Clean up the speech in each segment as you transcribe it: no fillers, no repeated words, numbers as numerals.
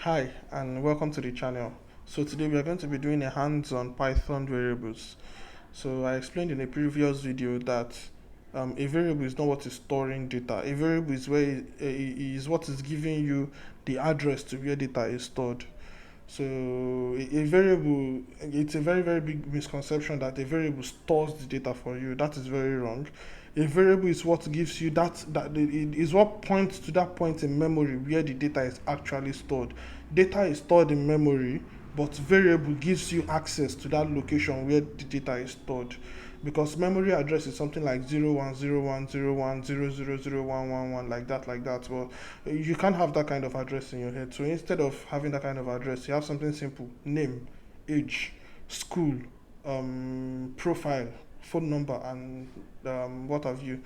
Hi and welcome to the channel. So today we are going to be doing a hands-on Python variables. So I explained in a previous video that a variable is not what is storing data. A variable is is what is giving you the address to where data is stored. So a variable, it's a very big misconception that a variable stores the data for you. That is very wrong. A variable is what gives you it is what points to that point in memory where the data is actually stored. Data is stored in memory, but variable gives you access to that location where the data is stored, because memory address is something like 010101000011 like that. Well, you can't have that kind of address in your head. So instead of having that kind of address, you have something simple: name, age, school, profile, phone number, and what have you.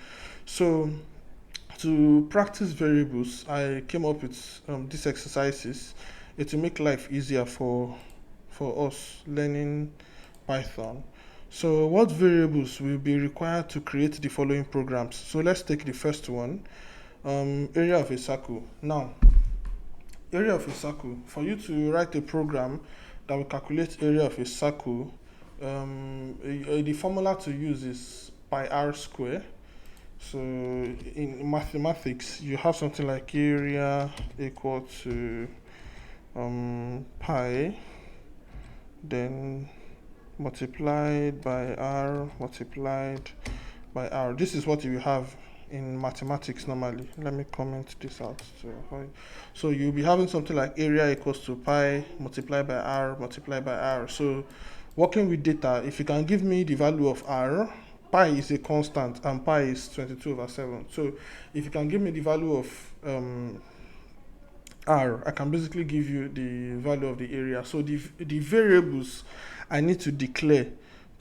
So to practice variables, I came up with these exercises. It will make life easier for us learning Python. So what variables will be required to create the following programs? So let's take the first one, area of a circle. Now, area of a circle, for you to write a program that will calculate area of a circle, the formula to use is pi r square. So in mathematics, you have something like area equal to pi, then multiplied by r multiplied by r. This is what you have in mathematics normally. Let me comment this out. So you'll be having something like area equals to pi multiplied by r multiplied by r. So working with data, if you can give me the value of r, pi is a constant and pi is 22/7. So if you can give me the value of r, I can basically give you the value of the area. So the variables I need to declare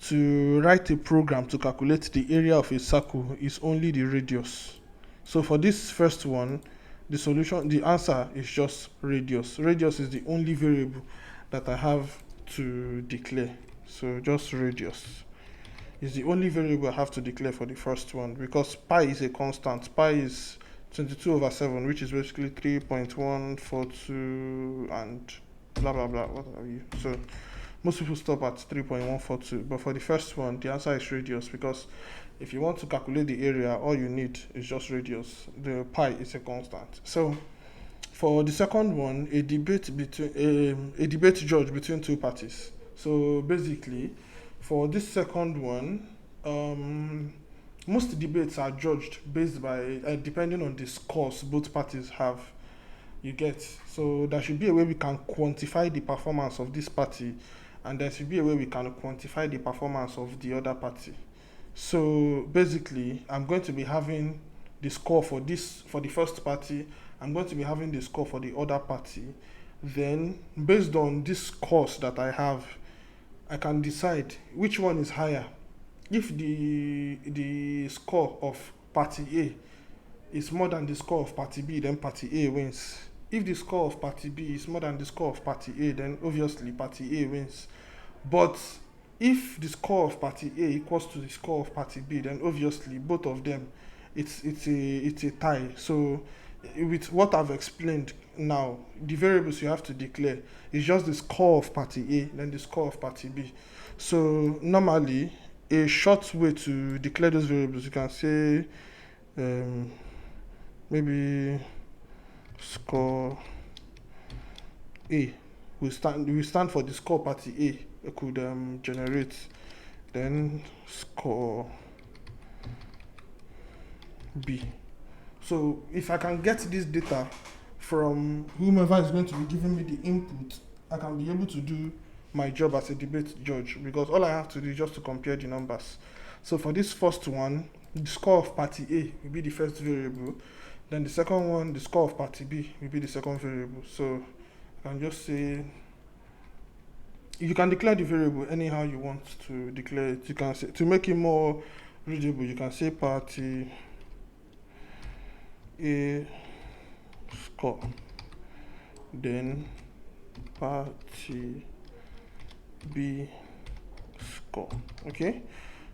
to write a program to calculate the area of a circle is only the radius. So for this first one, the answer is just radius. Radius is the only variable that I have to declare. So just radius is the only variable I have to declare for the first one, because pi is a constant. Pi is 22/7, which is basically 3.142 and blah blah blah. What have you? So most people stop at 3.142, but for the first one, the answer is radius, because if you want to calculate the area, all you need is just radius. The pi is a constant. So for the second one, a debate judge between two parties. So basically, for this second one, most debates are judged based by depending on the scores both parties have. You get. So there should be a way we can quantify the performance of this party, and there should be a way we can quantify the performance of the other party. So basically, I'm going to be having the score for the first party. I'm going to be having the score for the other party. Then, based on this scores that I have, I can decide which one is higher. If the score of party A is more than the score of party B, then party A wins. If the score of party B is more than the score of party A, then obviously party A wins. But if the score of party A equals to the score of party B, then obviously both of them, it's a tie. So with what I've explained now, the variables you have to declare is just the score of party A, then the score of party B. So normally, a short way to declare those variables, you can say maybe score A we stand for the score party A could generate, then score B. So if I can get this data from whomever is going to be giving me the input, I can be able to do my job as a debate judge, because all I have to do is just to compare the numbers. So for this first one, the score of party A will be the first variable. Then the second one, the score of party B will be the second variable. So I can just say, you can declare the variable anyhow you want to declare it. You can say, to make it more readable, you can say party A score, then party B score. Okay,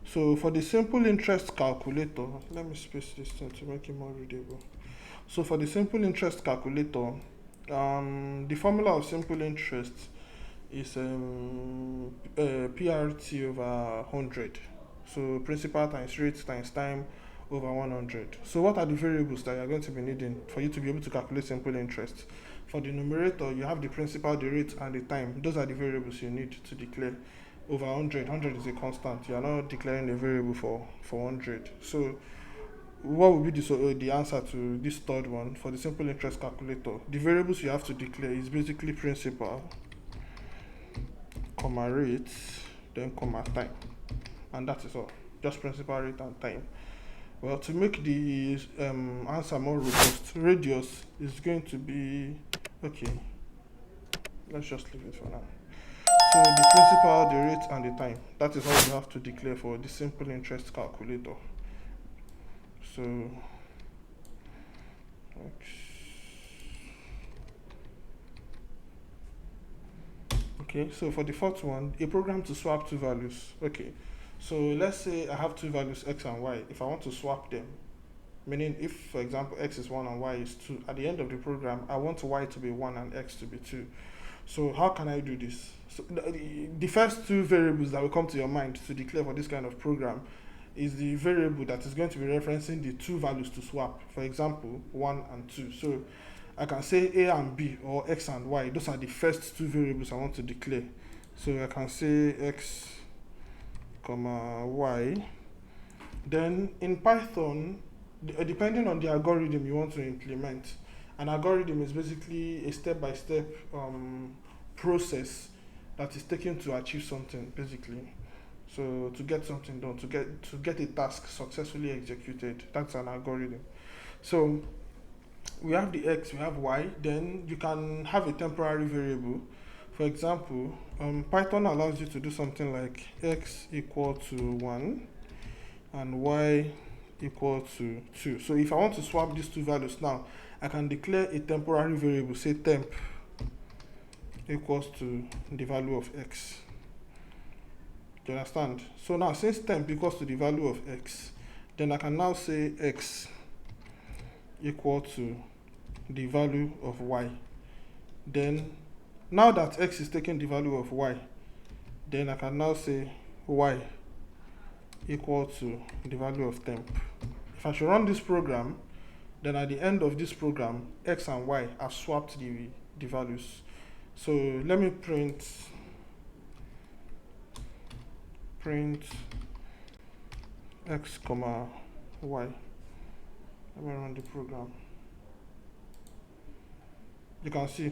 so for the simple interest calculator, let me space this thing to make it more readable. So for the simple interest calculator, The formula of simple interest is PRT over 100. So principal times rate times time over 100. So what are the variables that you're going to be needing for you to be able to calculate simple interest? For the numerator, you have the principal, the rate, and the time. Those are the variables you need to declare over 100. 100 is a constant. You are not declaring a variable for 100. So what would be the answer to this third one for the simple interest calculator? The variables you have to declare is basically principal, comma rate, then comma time, and that is all. Just principal, rate, and time. Well, to make the answer more robust, radius is going to be okay. Let's just leave it for now. So the principal, the rate, and the time. That is all you have to declare for the simple interest calculator. So okay, so for the fourth one, a program to swap two values. Okay, so let's say I have two values x and y. If I want to swap them, meaning if for example x is 1 and y is 2, at the end of the program I want y to be 1 and x to be 2. So how can I do this? So the first two variables that will come to your mind to declare for this kind of program is the variable that is going to be referencing the two values to swap. For example, 1 and 2. So I can say a and b, or x and y. Those are the first two variables I want to declare. So I can say x comma y. Then in Python, depending on the algorithm you want to implement, an algorithm is basically a step-by-step process that is taken to achieve something, basically. So to get something done, to get a task successfully executed, that's an algorithm. So we have the x, we have y. Then you can have a temporary variable. For example, Python allows you to do something like x equal to 1 and y equal to 2. So if I want to swap these two values now, I can declare a temporary variable, say temp equals to the value of x. Do you understand? So now since temp equals to the value of x, then I can now say x equal to the value of y. Then now that x is taking the value of y, then I can now say y equal to the value of temp. If I should run this program, then at the end of this program, x and y have swapped the values. So let me print x comma y. Let me run the program. You can see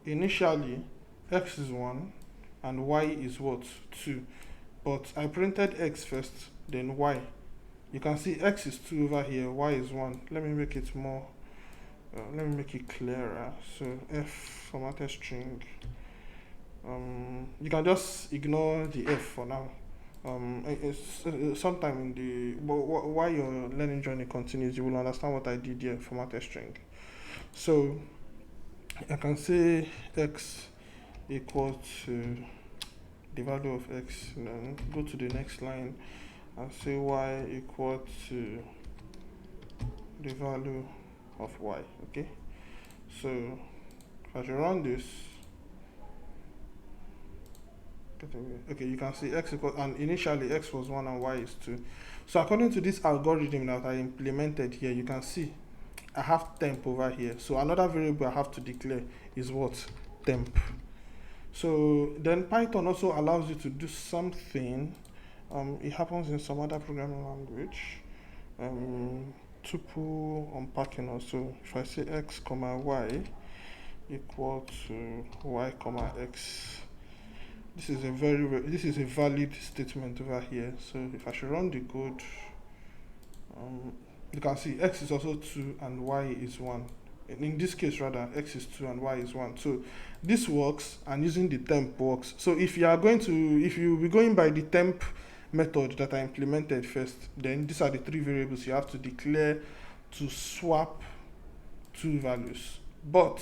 initially x is 1 and y is what? 2. But I printed x first, then y. You can see x is 2 over here, y is 1. Let me make it more, let me make it clearer. So f formatted string. You can just ignore the f for now. Sometime in the, while your learning journey continues, you will understand what I did here, formatted string. So I can say x equal to the value of x, and then go to the next line and say y equal to the value of y. Okay, so if I should run this, okay, you can see x equal, and initially x was 1 and y is 2. So according to this algorithm that I implemented here, you can see I have temp over here. So another variable I have to declare is what? Temp. So then Python also allows you to do something. It happens in some other programming language. Tuple unpacking also. If I say x comma y equal to y comma x, this is a valid statement over here. So if I should run the code, you can see x is also 2 and y is 1. In this case rather, x is 2 and y is 1. So this works, and using the temp works. So if you be going by the temp method that I implemented first, then these are the three variables you have to declare to swap two values. But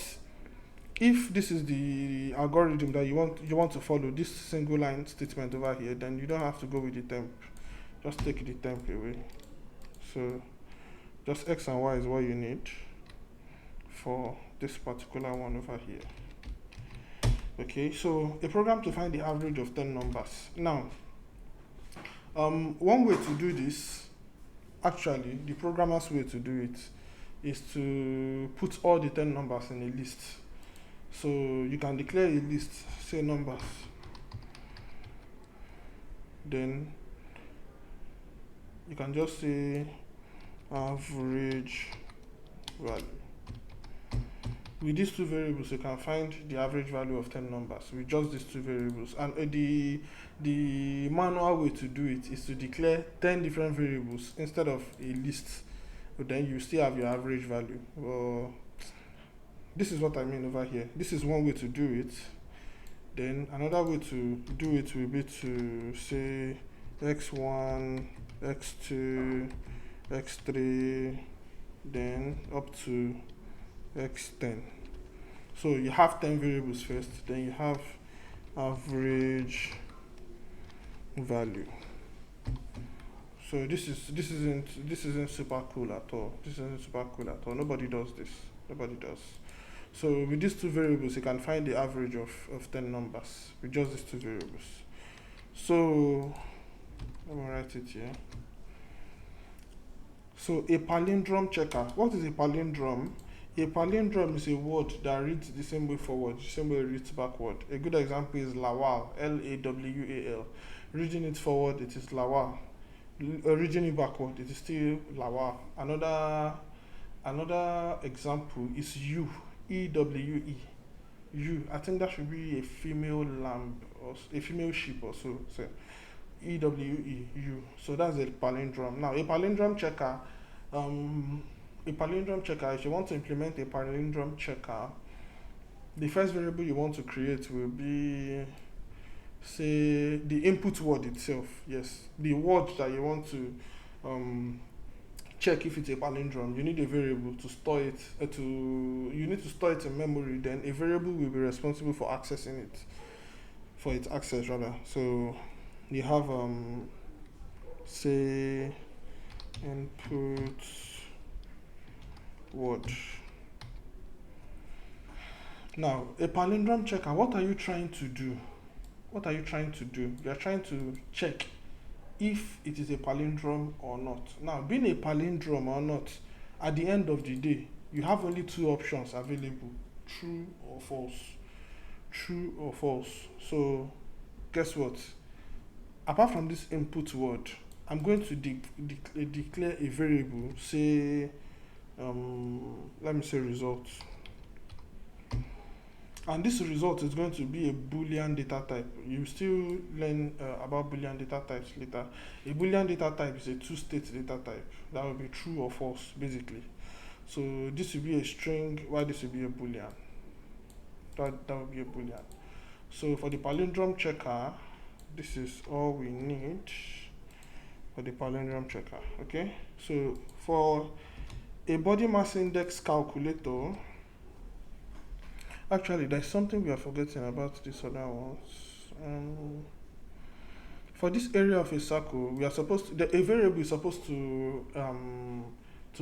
if this is the algorithm that you want to follow, this single line statement over here, then you don't have to go with the temp. Just take the temp away. So just x and y is what you need for this particular one over here. Okay, so a program to find the average of 10 numbers. Now, one way to do this, actually, the programmer's way to do it, is to put all the 10 numbers in a list. So you can declare a list, say numbers, then you can just say average value. With these two variables, you can find the average value of 10 numbers with just these two variables. And the manual way to do it is to declare 10 different variables instead of a list. But then you still have your average value. This is what I mean over here. This is one way to do it. Then another way to do it will be to say x1, x2, x3, then up to x10. So you have 10 variables first, then you have average value. So this isn't super cool at all. This isn't super cool at all. Nobody does this. Nobody does. So with these two variables, you can find the average of 10 numbers with just these two variables. So let me write it here. So a palindrome checker. What is a palindrome? A palindrome is a word that reads the same way forward, the same way it reads backward. A good example is Lawal, Lawal. Reading it forward, it is Lawal. Reading it backward, it is still Lawal. Another example is you, Ewe. You, I think that should be a female lamb or a female sheep or so. So Ewe, you. So that's a palindrome. Now a palindrome checker. If you want to implement a palindrome checker, the first variable you want to create will be, say, the input word itself. Yes, the word that you want to check if it's a palindrome. You need a variable to store it. You need to store it in memory. Then a variable will be responsible for accessing it, for its access rather. So you have say input word. Now, a palindrome checker, what are you trying to do? What are you trying to do? You are trying to check if it is a palindrome or not. Now, being a palindrome or not, at the end of the day, you have only two options available, true or false. True or false. So, guess what? Apart from this input word, I'm going to declare a variable, say, let me say result. And this result is going to be a Boolean data type. You still learn about Boolean data types later. A Boolean data type is a two-state data type. That will be true or false, basically. So this will be a string, while this will be a Boolean. That will be a Boolean. So for the palindrome checker, this is all we need for the palindrome checker. Okay? So for a body mass index calculator, actually, there's something we are forgetting about these other ones. For this area of a circle, we are supposed to, a variable is supposed to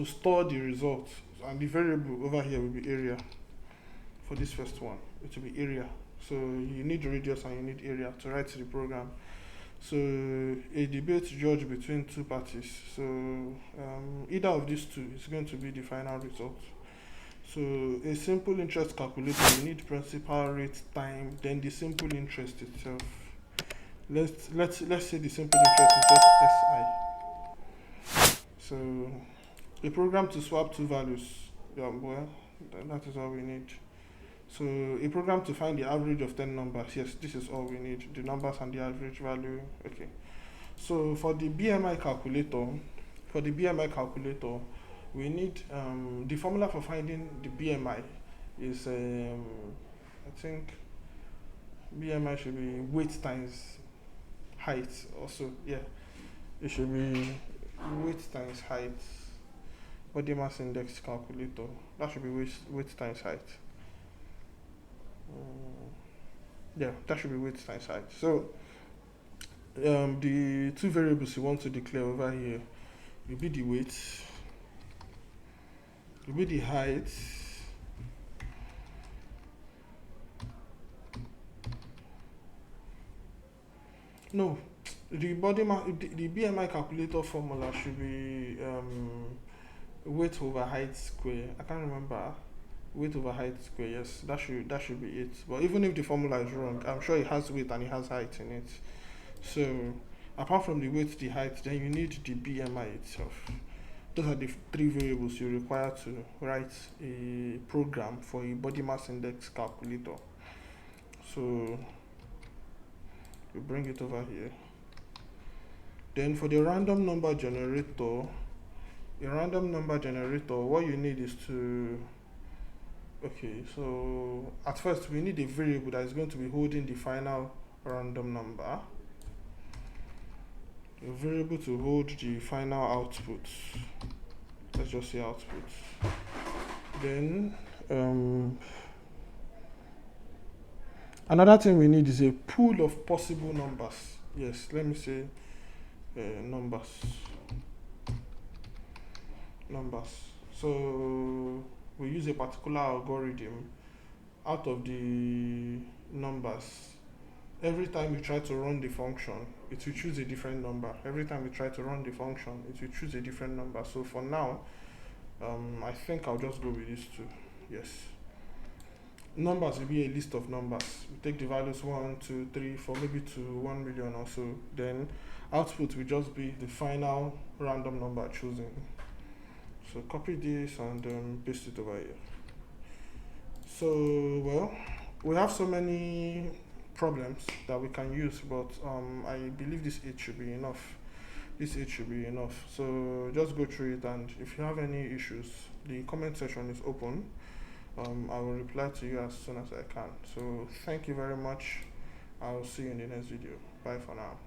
store the result, and the variable over here will be area. For this first one, it will be area. So you need radius and you need area to write the program. So a debate judged between two parties. So either of these two is going to be the final result. So a simple interest calculator, you need principal rate time, then the simple interest itself. Let's say the simple interest is just SI. So a program to swap two values. Yeah, well, that is all we need. So a program to find the average of 10 numbers. Yes, this is all we need. The numbers and the average value. Okay. So for the BMI calculator, we need the formula for finding the BMI is I think BMI should be weight times height also. Yeah, it should be weight times height. Body mass index calculator, that should be weight times height. Yeah, that should be weight times height. So the two variables you want to declare over here will be the weight, will be the height, No, the BMI calculator formula should be weight over height square. I can't remember. Weight over height square. Yes, that should be it. But even if the formula is wrong, I'm sure it has weight and it has height in it. So apart from the weight, the height, then you need the BMI itself. Those are the three variables you require to write a program for a body mass index calculator. So we bring it over here. Then for the random number generator, what you need is to, okay, so at first we need a variable that is going to be holding the final random number, a variable to hold the final output. Let's just say output. Then another thing we need is a pool of possible numbers. Yes, let me say numbers. So we use a particular algorithm. Out of the numbers, every time you try to run the function, it will choose a different number. Every time you try to run the function, it will choose a different number. So for now, I think I'll just go with these two. Yes. Numbers will be a list of numbers. We take the values 1, 2, 3, 4, maybe to 1 million or so. Then output will just be the final random number chosen. So copy this and paste it over here. So, well, we have so many problems that we can use, but I believe this 8 should be enough. So just go through it, and if you have any issues, the comment section is open. I will reply to you as soon as I can. So thank you very much. I'll see you in the next video. Bye for now.